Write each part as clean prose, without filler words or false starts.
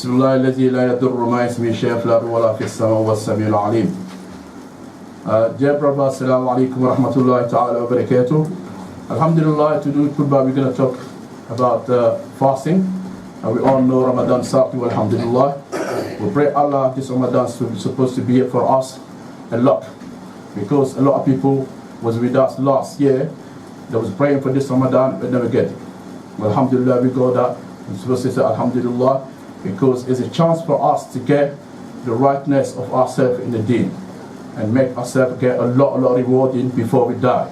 بسم الله الذي لا يضر مع اسمه شيء في الأرض ولا في السماء والسميع العليم. Dear brother, assalamu alaikum wa rahmatullahi ta'ala wa barakatuh. Alhamdulillah, to do khutbah we're going to talk about fasting. We all know Ramadan started, alhamdulillah. We pray Allah this Ramadan is supposed to be here for us a lot, because a lot of people was with us last year that was praying for this Ramadan but never get it. Well, alhamdulillah, we got that. We're supposed to say alhamdulillah, because it's a chance for us to get the rightness of ourselves in the deen and make ourselves get a lot rewarding before we die.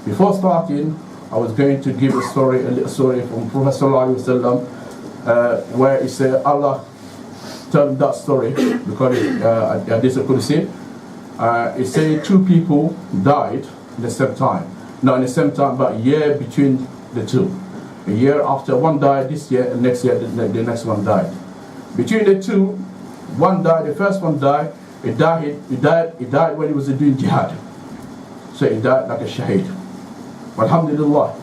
Before starting, I was going to give a little story from Prophet Sallallahu Alaihi Wasallam, where he said Allah told that story because Hadith al-Qudsi. He said two people died at the same time. Not at the same time, but a year between the two. A year after, one died this year, and next year the next one died. Between the two, one died. The first one died. He died when he was doing jihad. So he died like a shaheed. Alhamdulillah.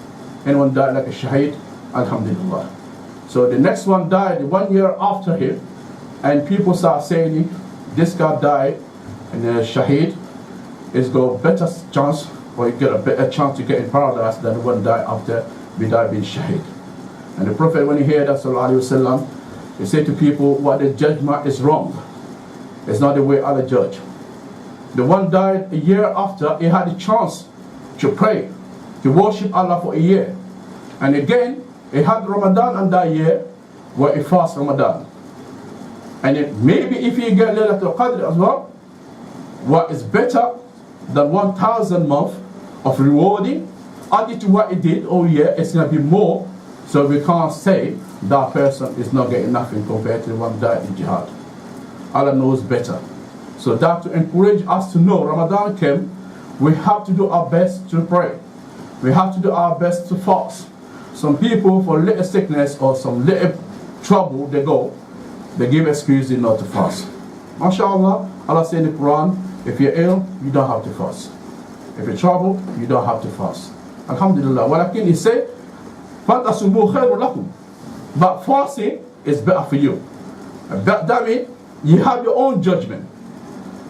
Anyone died like a shaheed? Alhamdulillah. So the next one died 1 year after him, and people start saying this guy died and a shaheed is got a better chance, or you get a better chance to get in paradise than the one died after we died being shaheed. And the Prophet, when he heard that, Sallallahu Alaihi Wasallam, he said to people, what the judgment is wrong. It's not the way Allah judge. The one died a year after, he had a chance to pray, to worship Allah for a year. And again, he had Ramadan on that year, where he fast Ramadan. And maybe if he get Laylatul Qadr as well, what is better than 1,000 months of rewarding, added to what he did all year, it's going to be more. So we can't say that person is not getting nothing compared to the one died in jihad. Allah knows better. So that to encourage us to know Ramadan came, we have to do our best to pray. We have to do our best to fast. Some people, for little sickness or some little trouble, they give excuses not to fast. MashaAllah, Allah said in the Quran, if you're ill, you don't have to fast. If you're troubled, you don't have to fast. Alhamdulillah. Walakin he said, فَانْتَصُمُوا خَيْرٌ لَكُمْ. But fasting is better for you. That means you have your own judgment.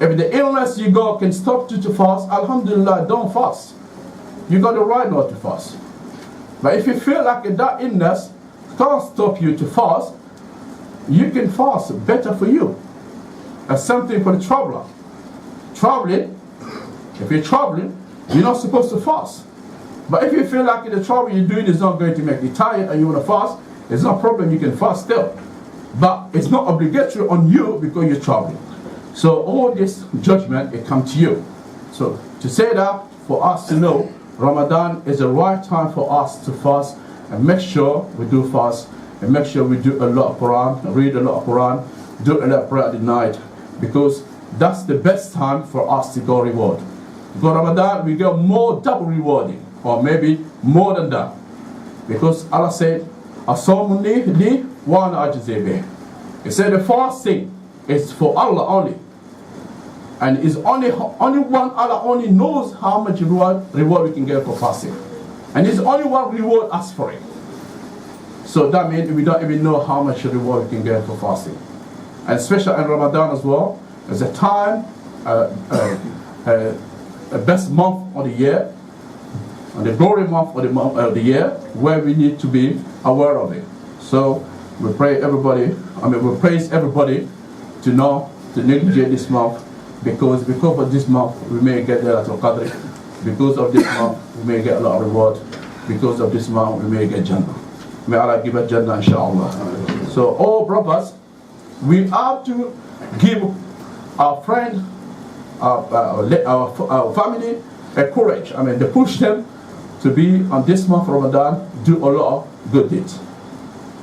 If the illness you got can stop you to fast, alhamdulillah, don't fast. You got the right not to fast. But if you feel like that illness can't stop you to fast, you can fast, better for you. That's something for the traveler. Traveling, if you're traveling, you're not supposed to fast. But if you feel like the travel you're doing is not going to make you tired and you want to fast, it's no problem, you can fast still. But it's not obligatory on you because you're traveling. So all this judgment, it comes to you. So to say that, for us to know, Ramadan is the right time for us to fast, and make sure we do fast, and make sure we do a lot of Quran, read a lot of Quran, do a lot of prayer at night, because that's the best time for us to go reward. Because Ramadan, we get more double rewarding, or maybe more than that. Because Allah said, As-sawmu li wa ana ajzi bih. He said the fasting is for Allah only. And is only one Allah only knows how much reward we can get for fasting. And it's only one reward us for it. So that means we don't even know how much reward we can get for fasting. And especially in Ramadan as well, is a time, a best month of the year, and the glory month of the year, where we need to be aware of it. So we praise everybody to know to negligent this month, because of this month we may get the Laylatul Qadr. Because of this month we may get a lot of reward. Because of this month we may get Jannah. May Allah give us Jannah, inshallah. So all brothers, we have to give our friend, our family a courage. To push them to be on this month of Ramadan, do a lot of good deeds.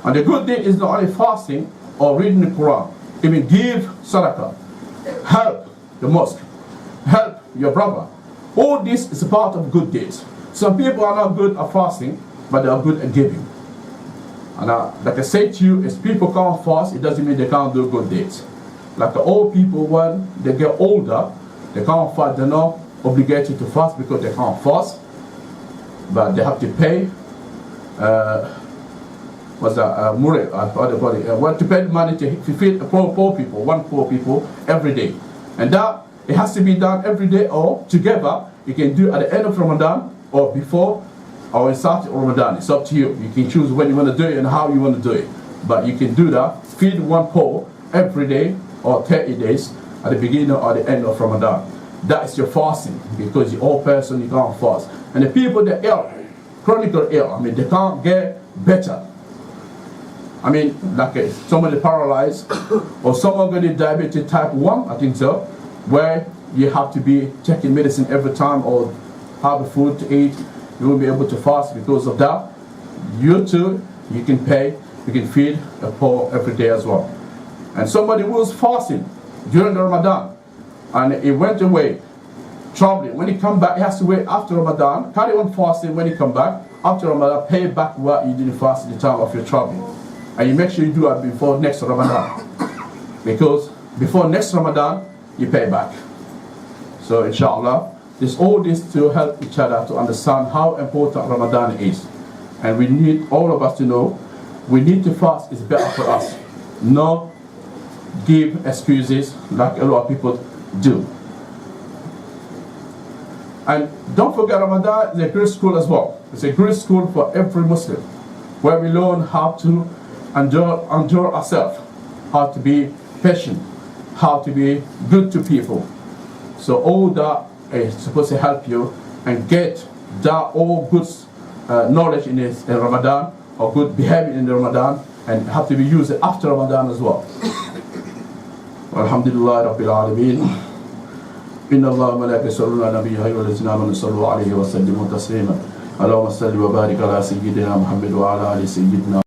And the good deed is not only fasting or reading the Quran. Even give sadaqah, help the mosque, help your brother. All this is a part of good deeds. Some people are not good at fasting, but they are good at giving. And like I say to you, if people can't fast, it doesn't mean they can't do good deeds. Like the old people, when they get older, they can't fast. They're not obligated to fast because they can't fast, but they have to pay was that Murray, to pay money to feed poor people, one poor people every day. And that, it has to be done every day or together. You can do at the end of Ramadan or before or in start of Ramadan. It's up to you. You can choose when you want to do it and how you want to do it. But you can do that, feed one poor every day or 30 days at the beginning or the end of Ramadan. That is your fasting, because you're old person, you can't fast. And the people that are ill, chronic ill, I mean, they can't get better. I mean, like somebody paralyzed or someone getting diabetes type 1, I think so, where you have to be taking medicine every time or have food to eat. You won't be able to fast because of that. You too, you can pay, you can feed a poor every day as well. And somebody who was fasting during the Ramadan and it went away, traveling. When he come back, he has to wait after Ramadan, carry on fasting when he come back. After Ramadan, pay back what you didn't fast at the time of your travel. And you make sure you do it before next Ramadan. Because before next Ramadan, you pay back. So inshallah, there's all this to help each other to understand how important Ramadan is. And we need all of us to know, we need to fast is better for us. Not give excuses like a lot of people do. And don't forget, Ramadan is a great school as well. It's a great school for every Muslim, where we learn how to endure ourselves, how to be patient, how to be good to people. So all that is supposed to help you and get that all good knowledge in Ramadan, or good behavior in Ramadan, and have to be used after Ramadan as well. Alhamdulillah Rabbil Alameen. إن الله وملائكته يصلون على النبي يا أيها الذين آمنوا صلوا عليه وسلموا تسليما اللهم صل وبارك على سيدنا محمد وعلى آل سيدنا